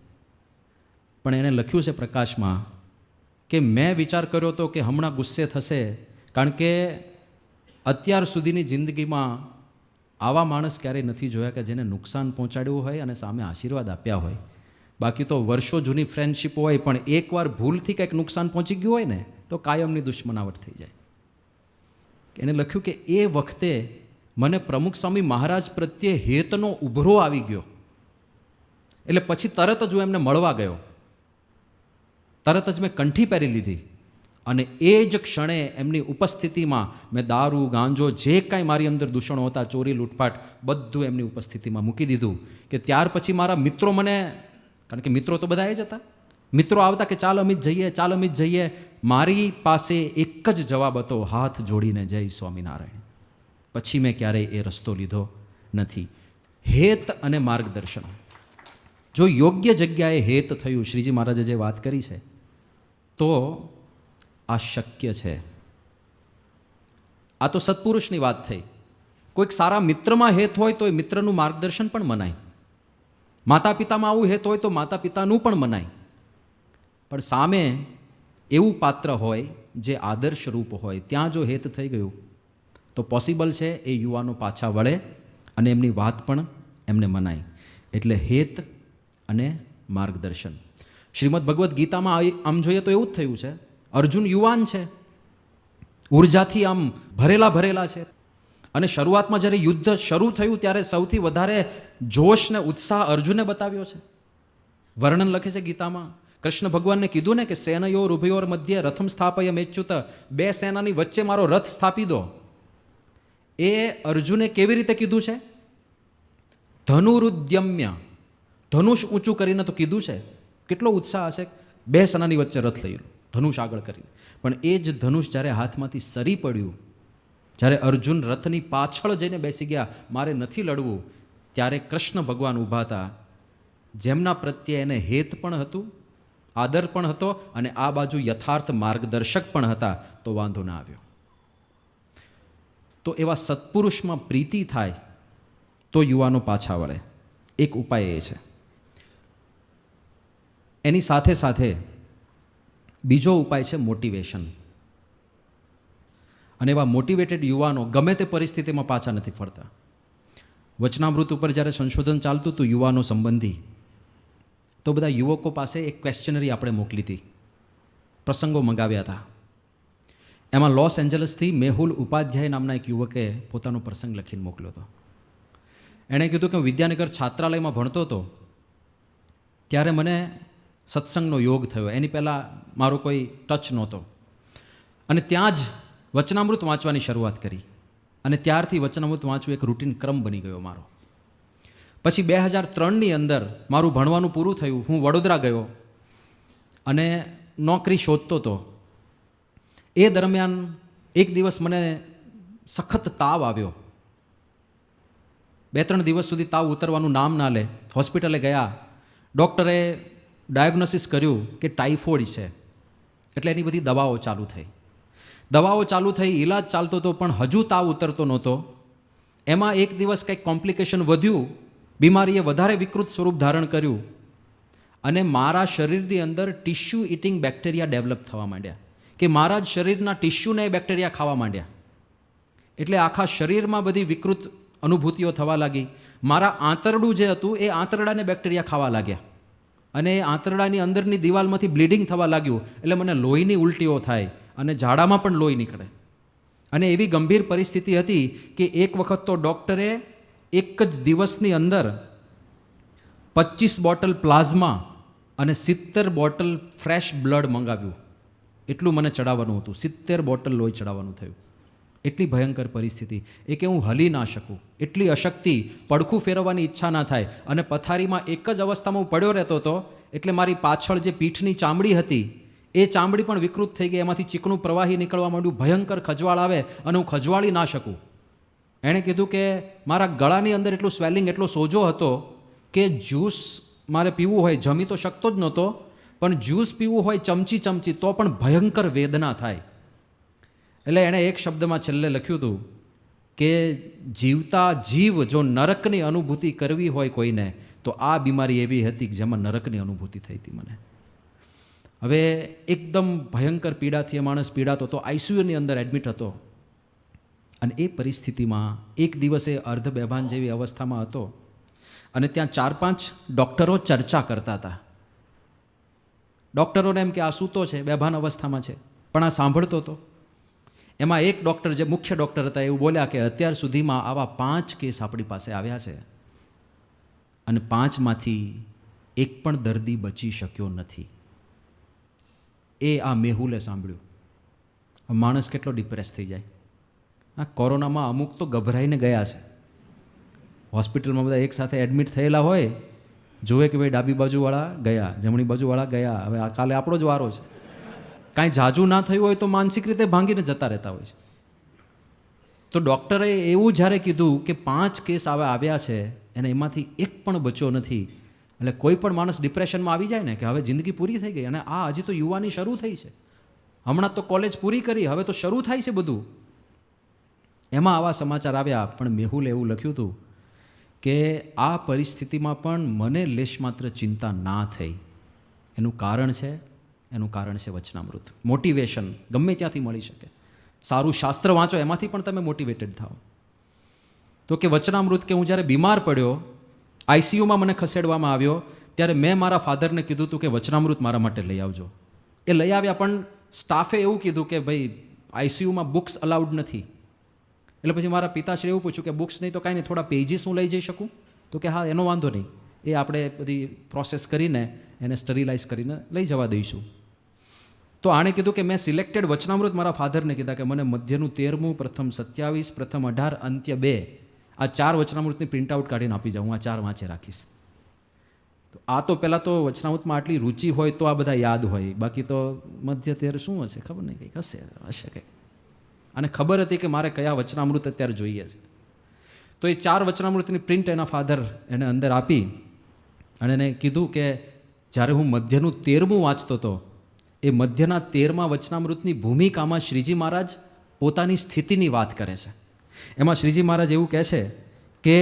પણ એને લખ્યું છે પ્રકાશમાં કે મેં વિચાર કર્યો હતો કે હમણાં ગુસ્સે થશે, કારણ કે અત્યાર સુધીની જિંદગીમાં આવા માણસ ક્યારેય નથી જોયા કે જેને નુકસાન પહોંચાડ્યું હોય અને સામે આશીર્વાદ આપ્યા હોય. બાકી તો વર્ષો જૂની ફ્રેન્ડશીપ હોય પણ એકવાર ભૂલથી કંઈક નુકસાન પહોંચી ગયું હોય ને તો કાયમની દુશ્મનાવટ થઈ જાય. એને લખ્યું કે એ વખતે મને પ્રમુખ સ્વામી મહારાજ પ્રત્યે હેતનો ઉભરો આવી ગયો. એટલે પછી તરત જ હું એમને મળવા ગયો, તરત જ મેં કંઠી પહેરી લીધી અને એ જ ક્ષણે એમની ઉપસ્થિતિમાં મેં દારૂ, ગાંજો, જે કાંઈ મારી અંદર દૂષણો હતા, ચોરી, લૂંટફાટ, બધું એમની ઉપસ્થિતિમાં મૂકી દીધું. કે ત્યાર પછી મારા મિત્રો મને, કારણ કે મિત્રો તો બધા જ હતા, મિત્રો આવતા કે ચાલ અમિત જઈએ, ચાલ અમિત જઈએ. મારી પાસે એક જ જવાબ હતો, હાથ જોડીને જય સ્વામિનારાયણ. પછી મેં ક્યારેય એ રસ્તો લીધો નથી. હેત અને માર્ગદર્શન, જો યોગ્ય જગ્યાએ હેત થયું, શ્રીજી મહારાજે જે વાત કરી છે, તો આ શક્ય છે. આ તો સત્પુરુષની વાત થઈ. કોઈક સારા મિત્રમાં હેત હોય તો એ મિત્રનું માર્ગદર્શન પણ મનાય. માતા પિતામાં આવું હેત હોય તો માતા પિતાનું પણ મનાય. પણ સામે એવું પાત્ર હોય જે આદર્શ રૂપ હોય, ત્યાં જો હેત થઈ ગયું તો પોસિબલ છે એ યુવાનો પાછા વળે અને એમની વાત પણ એમને મનાય. એટલે હેત અને માર્ગદર્શન. શ્રીમદ ભગવદ્ ગીતામાં આમ જોઈએ તો એવું જ થયું છે. અર્જુન યુવાન છે, ઉર્જાથી આમ ભરેલા છે. અને શરૂઆતમાં જ્યારે યુદ્ધ શરૂ થયું ત્યારે સૌથી વધારે જોશ ને ઉત્સાહ અર્જુને બતાવ્યો છે. વર્ણન લખે છે ગીતામાં, કૃષ્ણ ભગવાનને કીધું ને કે સેનયોર ઉભયોર મધ્ય રથમ સ્થાપય મેચ્યુત, 2 સેનાની વચ્ચે મારો રથ સ્થાપી દો. એ અર્જુને કેવી રીતે કીધું છે? ધનુરુદ્યમ્ય, ધનુષ ઊંચું કરીને તો કીધું છે. કેટલો ઉત્સાહ હશે, 2 સેનાની વચ્ચે રથ લઈ લો, ધનુષ આગળ કરીને. પણ એ જ ધનુષ જ્યારે હાથમાંથી સરી પડ્યું, જ્યારે અર્જુન રથની પાછળ જઈને બેસી ગયા, મારે નથી લડવું, ત્યારે કૃષ્ણ ભગવાન ઊભા હતા, જેમના પ્રત્યે એને હેત પણ હતું, આદર પણ હતો અને આ બાજુ યથાર્થ માર્ગદર્શક પણ હતા. તો વાંધો ના આવ્યો. તો એવા સત્પુરુષમાં પ્રીતિ થાય તો યુવાનો પાછા વળે. એક ઉપાય એ છે. એની સાથે સાથે બીજો ઉપાય છે મોટિવેશન. અને એવા મોટિવેટેડ યુવાનો ગમે તે પરિસ્થિતિમાં પાછા નથી ફરતા. વચનામૃત ઉપર જ્યારે સંશોધન ચાલતું હતું યુવાનો સંબંધી, તો બધા યુવકો પાસે એક ક્વેશ્ચનરી આપણે મોકલી હતી, પ્રસંગો મંગાવ્યા હતા. એમાં લોસ એન્જલસથી મેહુલ ઉપાધ્યાય નામના એક યુવકે પોતાનો પ્રસંગ લખીને મોકલ્યો હતો. એણે કીધું કે હું વિદ્યાનગર છાત્રાલયમાં ભણતો હતો ત્યારે મને સત્સંગનો યોગ થયો. એની પહેલાં મારો કોઈ ટચ નહોતો અને ત્યાં જ વચનામૃત વાંચવાની શરૂઆત કરી અને ત્યારથી વચનામૃત વાંચવું એક રૂટીન ક્રમ બની ગયો મારો. પછી 2003ની અંદર મારું ભણવાનું પૂરું થયું, હું વડોદરા ગયો અને નોકરી શોધતો હતો. એ દરમિયાન એક દિવસ મને સખત તાવ આવ્યો. 2-3 દિવસ સુધી તાવ ઉતરવાનું નામ ના લે. હોસ્પિટલે ગયા, ડૉક્ટરે ડાયગ્નોસિસ કર્યું કે ટાઇફોઇડ છે. એટલે એની બધી દવાઓ ચાલુ થઈ, ઈલાજ ચાલતો હતો, પણ હજુ તાવ ઉતરતો નહોતો. એમાં એક દિવસ કંઈક કોમ્પ્લિકેશન વધ્યું, બીમારીએ વધારે વિકૃત સ્વરૂપ ધારણ કર્યું અને મારા શરીરની અંદર ટિશ્યુ ઇટિંગ બેક્ટેરિયા ડેવલપ થવા માંડ્યા, કે મારા જ શરીરના ટિશ્યુને બેક્ટેરિયા ખાવા માંડ્યા. એટલે આખા શરીરમાં બધી વિકૃત અનુભૂતિઓ થવા લાગી. મારા આંતરડું જે હતું એ આંતરડાને બેક્ટેરિયા ખાવા લાગ્યા અને એ આંતરડાની અંદરની દિવાલમાંથી બ્લીડિંગ થવા લાગ્યું. એટલે મને લોહીની ઉલટીઓ થાય અને ઝાડામાં પણ લોહી નીકળે. અને એવી ગંભીર પરિસ્થિતિ હતી કે એક વખત તો ડૉક્ટરે એક જ દિવસની અંદર 25 બોટલ પ્લાઝમા અને 70 બોટલ ફ્રેશ બ્લડ મંગાવ્યું. એટલું મને ચડાવવાનું હતું, 70 બોટલ લોહી ચડાવવાનું થયું. એટલી ભયંકર પરિસ્થિતિ. એ કે હું હલી ના શકું, એટલી અશક્તિ, પડખું ફેરવવાની ઈચ્છા ના થાય. અને પથારીમાં એક જ અવસ્થામાં હું પડ્યો રહેતો હતો. એટલે મારી પાછળ જે પીઠની ચામડી હતી એ ચામડી પણ વિકૃત થઈ ગઈ, એમાંથી ચીકણું પ્રવાહી નીકળવા માંડ્યું, ભયંકર ખજવાળ આવે અને હું ખજવાળી ના શકું. એણે કીધું કે મારા ગળાની અંદર એટલું સ્વેલિંગ, એટલો સોજો હતો કે જ્યુસ મારે પીવું હોય, જમી તો શકતો જ નહોતો, પણ જ્યુસ પીવું હોય ચમચી તો પણ ભયંકર વેદના થાય. એટલે એણે એક શબ્દમાં છેલ્લે લખ્યું હતું કે જીવતા જીવ જો નરકની અનુભૂતિ કરવી હોય કોઈને, તો આ બીમારી એવી હતી કે જેમાં નરકની અનુભૂતિ થઈ હતી મને. હવે એકદમ ભયંકર પીડાથી એ માણસ પીડાતો હતો, આઈસીયુની અંદર એડમિટ હતો. અને એ પરિસ્થિતિમાં એક દિવસે અર્ધ બેભાન જેવી અવસ્થામાં હતો અને ત્યાં 4-5 ડૉક્ટરો ચર્ચા કરતા હતા. ડૉક્ટરોને એમ કે આ સૂતો છે, બેભાન અવસ્થામાં છે, પણ આ સાંભળતો હતો. એમાં એક ડૉક્ટર, જે મુખ્ય ડૉક્ટર હતા, એવું બોલ્યા કે અત્યાર સુધીમાં આવા 5 કેસ આપણી પાસે આવ્યા છે અને 5માંથી એક પણ દર્દી બચી શક્યો નથી. એ આ મેહુલે સાંભળ્યું. માણસ કેટલો ડિપ્રેસ થઈ જાય. આ કોરોનામાં અમુક તો ગભરાઈને ગયા છે. હોસ્પિટલમાં બધા એક સાથે એડમિટ થયેલા હોય, જોવે કે ભાઈ ડાબી બાજુવાળા ગયા, જમણી બાજુવાળા ગયા, હવે આ કાલે આપણો જ વારો છે. કાંઈ જાજુ ના થયું હોય તો માનસિક રીતે ભાંગીને જતા રહેતા હોય છે. તો ડૉક્ટરે એવું જ્યારે કીધું કે 5 કેસ આવ્યા છે અને એમાંથી એક પણ બચ્યો નથી, એટલે કોઈ પણ માણસ ડિપ્રેશનમાં આવી જાય ને કે હવે જિંદગી પૂરી થઈ ગઈ. અને આ હજી તો યુવાની શરૂ થઈ છે, હમણાં તો કોલેજ પૂરી કરી, હવે તો શરૂ થાય છે બધું. એમાં આવા સમાચાર આવ્યા. પણ મેહુલે એવું લખ્યું હતું કે આ પરિસ્થિતિમાં પણ મને લેશ માત્ર ચિંતા ના થઈ. એનું કારણ છે વચનામૃત. મોટિવેશન ગમે ત્યાંથી મળી શકે. સારું શાસ્ત્ર વાંચો, એમાંથી પણ તમે મોટિવેટેડ થાઓ. તો કે વચનામૃત, કે હું જ્યારે બીમાર પડ્યો, આઈસીયુમાં મને ખસેડવામાં આવ્યો, ત્યારે મેં મારા ફાધરને કીધું હતું કે વચનામૃત મારા માટે લઈ આવજો. એ લઈ આવ્યા, પણ સ્ટાફે એવું કીધું કે ભાઈ આઈસીયુમાં બુક્સ અલાઉડ નથી. એટલે પછી મારા પિતાશ્રી એવું પૂછ્યું કે બુક્સ નહીં તો કાંઈ નહીં, થોડા પેજીસ હું લઈ જઈ શકું? તો કે હા, એનો વાંધો નહીં, એ આપણે બધી પ્રોસેસ કરીને એને સ્ટરીલાઇઝ કરીને લઈ જવા દઈશું. તો આણે કીધું કે મેં સિલેક્ટેડ વચનામૃત મારા ફાધરને કીધા કે મને મધ્યનું 13મું, પ્રથમ 27, પ્રથમ 18, અંત્ય 2, આ 4 વચનામૃતની પ્રિન્ટઆઉટ કાઢીને આપી જાઉં, હું આ 4 વાંચે રાખીશ. તો આ તો પહેલાં તો વચનામૃતમાં આટલી રુચિ હોય તો આ બધા યાદ હોય, બાકી તો મધ્ય 13 શું હશે ખબર નહીં, કંઈક હશે કંઈક. અને ખબર હતી કે મારે કયા વચનામૃત અત્યારે જોઈએ છે. તો એ 4 વચનામૃતની પ્રિન્ટ એના ફાધર એને અંદર આપી અને એને કીધું કે જ્યારે હું મધ્યનું 13મું વાંચતો હતો, એ મધ્યના 13મા વચનામૃતની ભૂમિકામાં શ્રીજી મહારાજ પોતાની સ્થિતિની વાત કરે છે. એમાં શ્રીજી મહારાજ એવું કહે છે કે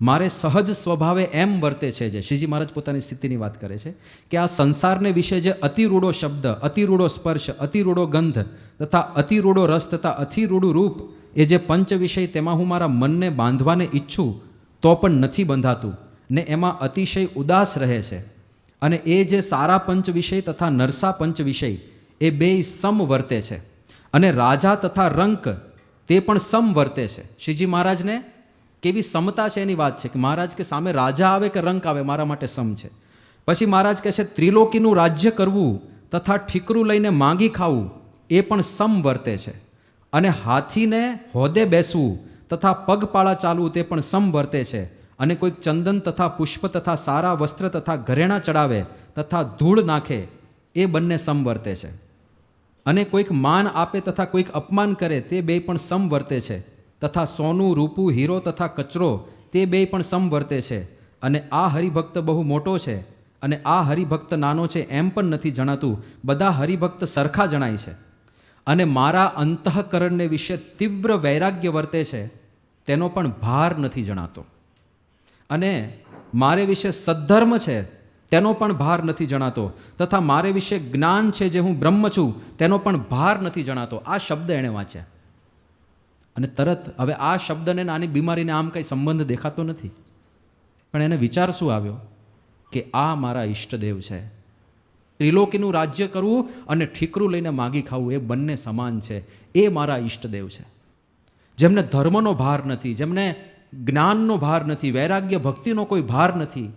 મારે સહજ સ્વભાવે એમ વર્તે છે, જે શ્રીજી મહારાજ પોતાની સ્થિતિની વાત કરે છે કે આ સંસારને વિશે જે અતિરૂડો શબ્દ, અતિરૂડો સ્પર્શ, અતિરૂડો ગંધ તથા અતિરૂડો રસ તથા અતિરૂડું રૂપ, એ જે પંચ વિષય, તેમાં હું મારા મનને બાંધવાને ઈચ્છું તો પણ નથી બંધાતું ને એમાં અતિશય ઉદાસ રહે છે. અને એ જે સારા પંચ વિષય તથા નરસા પંચ વિષય એ બેય સમ વર્તે છે. અને રાજા તથા રંક તે પણ સમ વર્તે છે. શ્રીજી મહારાજને કેવી સમતા છે એની વાત છે કે મહારાજ કે સામે રાજા આવે કે રંક આવે મારા માટે સમ છે. પછી મહારાજ કહે છે ત્રિલોકીનું રાજ્ય કરવું તથા ઠીકરું લઈને માંગી ખાવું એ પણ સમ વર્તે છે. અને હાથીને હોદે બેસવું તથા પગપાળા ચાલવું તે પણ સમ વર્તે છે. અને કોઈક ચંદન તથા પુષ્પ તથા સારા વસ્ત્ર તથા ઘરેણાં ચડાવે તથા ધૂળ નાખે એ બંને સમ વર્તે છે. અને કોઈક માન આપે તથા કોઈક અપમાન કરે તે બે પણ સમ વર્તે છે. તથા સોનું, રૂપું, હીરો તથા કચરો તે બે પણ સમ વર્તે છે. અને આ હરિભક્ત બહુ મોટો છે અને આ હરિભક્ત નાનો છે એમ પણ નથી જણાતું. બધા હરિભક્ત સરખા જણાય છે. અને મારા અંતઃકરણને વિશે તીવ્ર વૈરાગ્ય વર્તે છે તેનો પણ ભાર નથી જણાતો. અને મારે વિશે સદ્ધર્મ છે તેનો પણ ભાર નથી જણાતો. તથા મારે વિશે જ્ઞાન છે જે હું બ્રહ્મ છું તેનો પણ ભાર નથી જણાતો. આ શબ્દ એણે વાંચ્યા અને તરત હવે આ શબ્દને આની બીમારીને આમ કંઈ સંબંધ દેખાતો નથી, પણ એને વિચાર શું આવ્યો કે આ મારા ઈષ્ટદેવ છે. ત્રિલોકીનું રાજ્ય કરવું અને ઠીકરું લઈને માગી ખાવું એ બંને સમાન છે. એ મારા ઈષ્ટદેવ છે, જેમને ધર્મનો ભાર નથી, જેમને જ્ઞાનનો ભાર નથી, વૈરાગ્ય ભક્તિનો કોઈ ભાર નથી.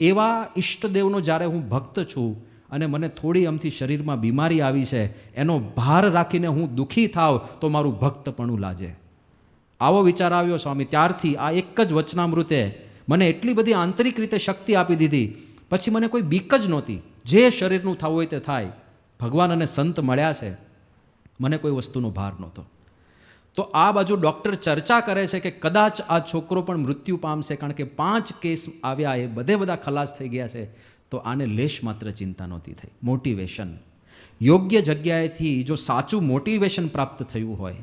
એવા ઈષ્ટદેવનો જ્યારે હું ભક્ત છું અને મને થોડી અમથી શરીરમાં બીમારી આવી છે, એનો ભાર રાખીને હું દુઃખી થાવ તો મારું ભક્તપણું લાજે. આવો વિચાર આવ્યો સ્વામી. ત્યારથી આ એક જ વચનામૃતે મને એટલી બધી આંતરિક રીતે શક્તિ આપી દીધી, પછી મને કોઈ બીક જ નહોતી. જે શરીરનું થવું હોય તે થાય, ભગવાન અને સંત મળ્યા છે, મને કોઈ વસ્તુનો ભાર નહોતો. તો આ બાજુ ડૉક્ટર ચર્ચા કરે છે કે કદાચ આ છોકરો પણ મૃત્યુ પામશે, કારણ કે 5 કેસ આવ્યા, એ બધા ખલાસ થઈ ગયા છે. તો આને લેશ માત્ર ચિંતા નહોતી થઈ. મોટિવેશન, યોગ્ય જગ્યાએથી જો સાચું મોટિવેશન પ્રાપ્ત થયું હોય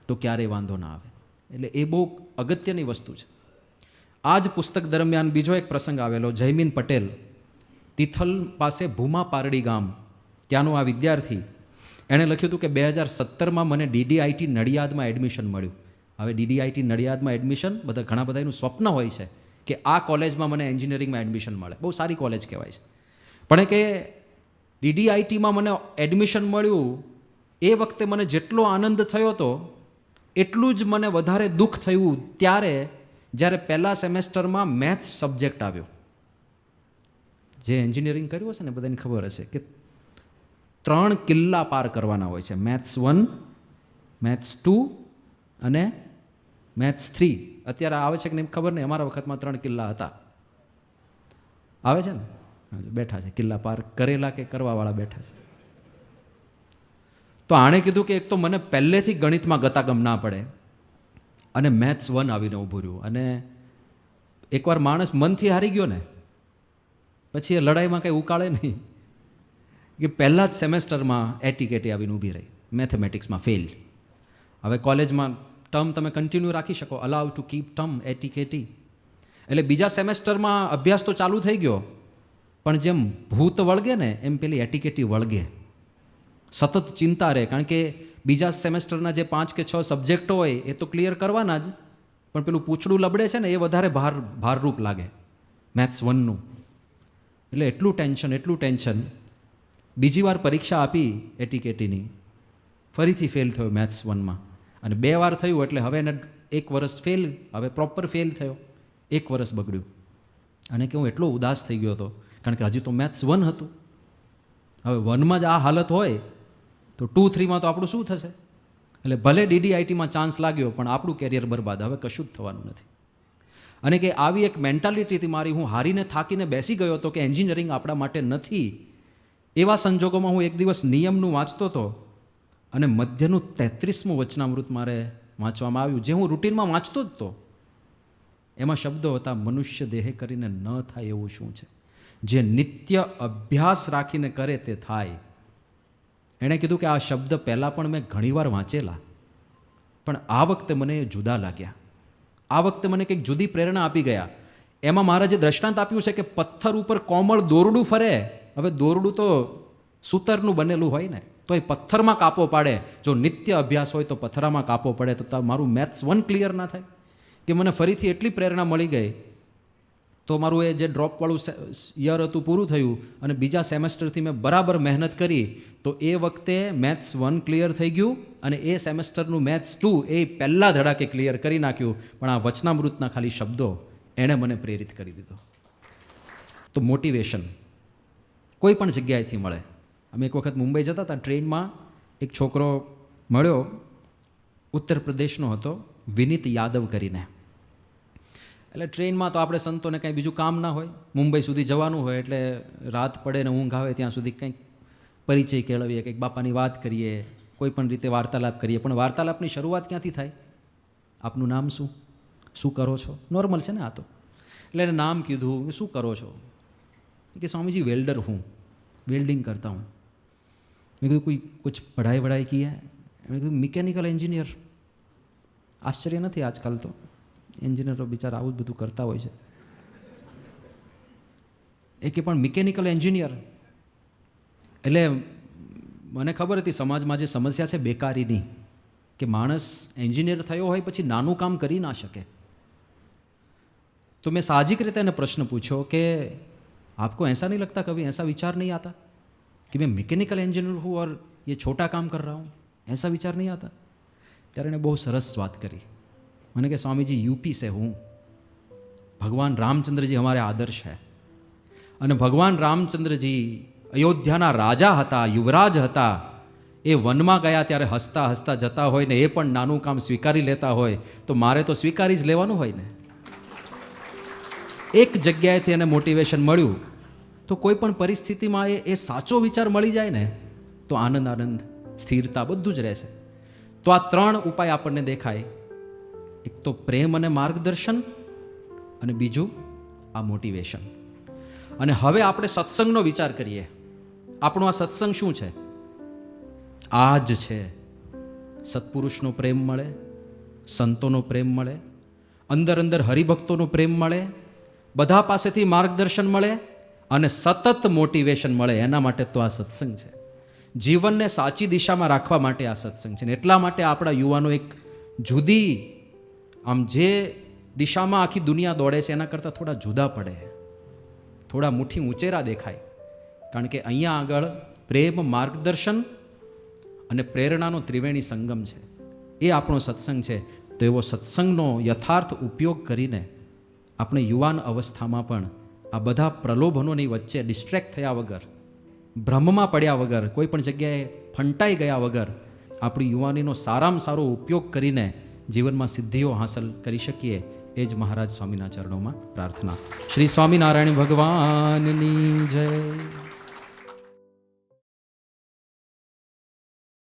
તો ક્યારેય વાંધો ના આવે. એટલે એ બહુ અગત્યની વસ્તુ છે. આ જ પુસ્તક દરમિયાન બીજો એક પ્રસંગ આવેલો. જયમીન પટેલ, તિથલ પાસે ભૂમા પારડી ગામ, ત્યાંનો આ વિદ્યાર્થી, એણે લખ્યું હતું કે 2017માં મને DDIT નડિયાદમાં એડમિશન મળ્યું. હવે DDIT નડિયાદમાં એડમિશન ઘણા બધા એનું સ્વપ્ન હોય છે કે આ કોલેજમાં મને એન્જિનિયરિંગમાં એડમિશન મળે. બહુ સારી કોલેજ કહેવાય છે. પણ કે DDITમાં મને એડમિશન મળ્યું એ વખતે મને જેટલો આનંદ થયો હતો એટલું જ મને વધારે દુઃખ થયું જ્યારે પહેલા સેમેસ્ટરમાં મેથ્સ સબ્જેક્ટ આવ્યો. જે એન્જિનિયરિંગ કર્યું હશે ને બધાને ખબર હશે કે 3 કિલ્લા પાર કરવાના હોય છે. મેથ્સ 1, મેથ્સ 2 અને મેથ્સ 3. અત્યારે આવે છે કે નહીં ખબર નહીં, અમારા વખતમાં 3 કિલ્લા હતા. આવે છે ને, બેઠા છે કિલ્લા પાર કરેલા કે કરવાવાળા બેઠા છે. તો આણે કીધું કે એક તો મને પહેલેથી ગણિતમાં ગતાગમ ના પડે અને મેથ્સ 1 આવીને ઊભું રહ્યું. અને એકવાર માણસ મનથી હારી ગયો ને પછી એ લડાઈમાં કંઈ ઉકાળે નહીં. કે પહેલા જ સેમેસ્ટરમાં એટીકેટી આવીને ઊભી રહી, મેથેમેટિક્સમાં ફેલ. હવે કોલેજમાં ટર્મ તમે કન્ટિન્યુ રાખી શકો, અલાઉ ટુ કીપ ટર્મ એટીકેટી. એટલે બીજા સેમેસ્ટરમાં અભ્યાસ તો ચાલુ થઈ ગયો, પણ જેમ ભૂત વળગે ને એમ પેલી એટીકેટી વળગે. સતત ચિંતા રહે, કારણ કે બીજા સેમેસ્ટરના જે 5 કે 6 સબ્જેક્ટો હોય એ તો ક્લિયર કરવાના જ, પણ પેલું પૂછડું લબડે છે ને એ વધારે ભારરૂપ લાગે મેથ્સ 1નું. એટલે એટલું ટેન્શન. બીજી વાર પરીક્ષા આપી એટીકેટીની, ફરીથી ફેલ થયો મેથ્સ 1માં. અને 2 વાર થયું એટલે હવે એને 1 વર્ષ ફેલ, હવે પ્રોપર ફેલ થયો, 1 વર્ષ બગડ્યું. અને કે હું એટલો ઉદાસ થઈ ગયો હતો, કારણ કે હજી તો મેથ્સ 1 હતું. હવે 1માં જ આ હાલત હોય તો 2, 3માં તો આપણું શું થશે? એટલે ભલે DDITમાં ચાન્સ લાગ્યો પણ આપણું કેરિયર બરબાદ, હવે કશું જ થવાનું નથી. અને કે આવી એક મેન્ટાલિટીથી મારી, હું હારીને થાકીને બેસી ગયો હતો કે એન્જિનિયરિંગ આપણા માટે નથી. એવા સંજોગોમાં હું એક દિવસ નિયમનું વાંચતો હતો અને મધ્યનું 33મું વચનામૃત મારે વાંચવામાં આવ્યું, જે હું રૂટીનમાં વાંચતો જ હતો. એમાં શબ્દો હતા, મનુષ્ય દેહે કરીને ન થાય એવું શું છે, જે નિત્ય અભ્યાસ રાખીને કરે તે થાય. એણે કીધું કે આ શબ્દ પહેલાં પણ મેં ઘણીવાર વાંચેલા, પણ આ વખતે મને એ જુદા લાગ્યા. આ વખતે મને કંઈક જુદી પ્રેરણા આપી ગયા. એમાં મહારાજે દ્રષ્ટાંત આપ્યું છે કે પથ્થર ઉપર કોમળ દોરડું ફરે. હવે દોરડું તો સૂતરનું બનેલું હોય ને, તો એ પથ્થરમાં કાપો પાડે. જો નિત્ય અભ્યાસ હોય તો પથ્થરામાં કાપો પડે. તો મારું મેથ્સ 1 ક્લિયર ના થાય કે મને ફરીથી એટલી પ્રેરણા મળી ગઈ. તો મારું એ જે ડ્રોપવાળું યર હતું પૂરું થયું અને બીજા સેમેસ્ટરથી મેં બરાબર મહેનત કરી. તો એ વખતે મેથ્સ 1 ક્લિયર થઈ ગયું અને એ સેમેસ્ટરનું મેથ્સ 2 એ પહેલાં ધડાકે ક્લિયર કરી નાખ્યું. પણ આ વચનામૃતના ખાલી શબ્દો એણે મને પ્રેરિત કરી દીધો. તો મોટિવેશન કોઈ પણ જગ્યાએથી મળે. અમે એક વખત મુંબઈ જતા હતા, ટ્રેનમાં એક છોકરો મળ્યો, ઉત્તર પ્રદેશનો હતો, વિનીત યાદવ કરીને. એટલે ટ્રેનમાં તો આપણે સંતોને કંઈ બીજું કામ ના હોય, મુંબઈ સુધી જવાનું હોય એટલે રાત પડે ને ઊંઘ આવે ત્યાં સુધી કંઈક પરિચય કેળવીએ, કંઈક બાપાની વાત કરીએ, કોઈ પણ રીતે વાર્તાલાપ કરીએ. પણ વાર્તાલાપની શરૂઆત ક્યાંથી થાય? આપનું નામ શું, શું કરો છો? નોર્મલ છે ને આ તો. એટલે એને નામ કીધું, શું કરો છો? કે સ્વામીજી વેલ્ડર હું, વેલ્ડિંગ કરતા હું. મેં કીધું કોઈ કુછ પઢાઈ વઢાઈ કી હૈ? મેં કીધું મિકેનિકલ એન્જિનિયર. આશ્ચર્ય નથી, આજકાલ તો એન્જિનિયરો બિચારા આવું જ બધું કરતા હોય છે. એ કે પણ મિકેનિકલ એન્જિનિયર. એટલે મને ખબર હતી સમાજમાં જે સમસ્યા છે બેકારીની, કે માણસ એન્જિનિયર થયો હોય પછી નાનું કામ કરી ના શકે. તો મેં સાહજિક રીતે એને પ્રશ્ન પૂછ્યો કે आपको ऐसा नहीं लगता, कभी ऐसा विचार नहीं आता कि मैं मैकेनिकल इंजीनियर हूँ और ये छोटा काम कर रहा हूँ? ऐसा विचार नहीं आता? ત્યારે એને બહુ સરસ વાત કરી. મને કે સ્વામીજી यूपी से हूँ, भगवान रामचंद्र जी हमारे आदर्श है. અને ભગવાન રામચંદ્રજી અયોધ્યાના રાજા હતા, યુવરાજ હતા. એ વનમાં ગયા ત્યારે હસતા હસતા જતા હોય ને એ પણ નાનું કામ સ્વીકારી લેતા હોય, તો મારે તો સ્વીકારી જ લેવાનું હોય ને. એક જગ્યાએથી એને મોટિવેશન મળ્યું તો કોઈ પણ પરિસ્થિતિમાં એ સાચો વિચાર મળી જાય ને તો આનંદ આનંદ, સ્થિરતા બધું જ રહેશે. તો આ 3 ઉપાય આપણને દેખાય. એક તો પ્રેમ અને માર્ગદર્શન, અને બીજું આ મોટિવેશન. અને હવે આપણે સત્સંગનો વિચાર કરીએ. આપણો આ સત્સંગ શું છે? આ જ છે. સત્પુરુષનો પ્રેમ મળે, સંતોનો પ્રેમ મળે, અંદર અંદર હરિભક્તોનો પ્રેમ મળે, બધા પાસેથી માર્ગદર્શન મળે અને સતત મોટિવેશન મળે. એના માટે તો આ સત્સંગ છે. જીવનને સાચી દિશામાં રાખવા માટે આ સત્સંગ છે. ને એટલા માટે આપણા યુવાનો એક જુદી, આમ જે દિશામાં આખી દુનિયા દોડે છે એના કરતાં થોડા જુદા પડે, થોડા મુઠ્ઠી ઊંચેરા દેખાય. કારણ કે અહીંયા આગળ પ્રેમ, માર્ગદર્શન અને પ્રેરણાનો ત્રિવેણી સંગમ છે. એ આપણો સત્સંગ છે. તો એવો સત્સંગનો યથાર્થ ઉપયોગ કરીને આપણે યુવાન અવસ્થામાં પણ આ બધા પ્રલોભનોની વચ્ચે ડિસ્ટ્રેક્ટ થયા વગર, ભ્રમમાં પડ્યા વગર, કોઈ પણ જગ્યાએ ફંટાઈ ગયા વગર આપણી યુવાનીનો સારામાં સારો ઉપયોગ કરીને જીવનમાં સિદ્ધિઓ હાંસલ કરી શકીએ. એ જ મહારાજ સ્વામીના ચરણોમાં પ્રાર્થના. શ્રી સ્વામિનારાયણ ભગવાનની જય.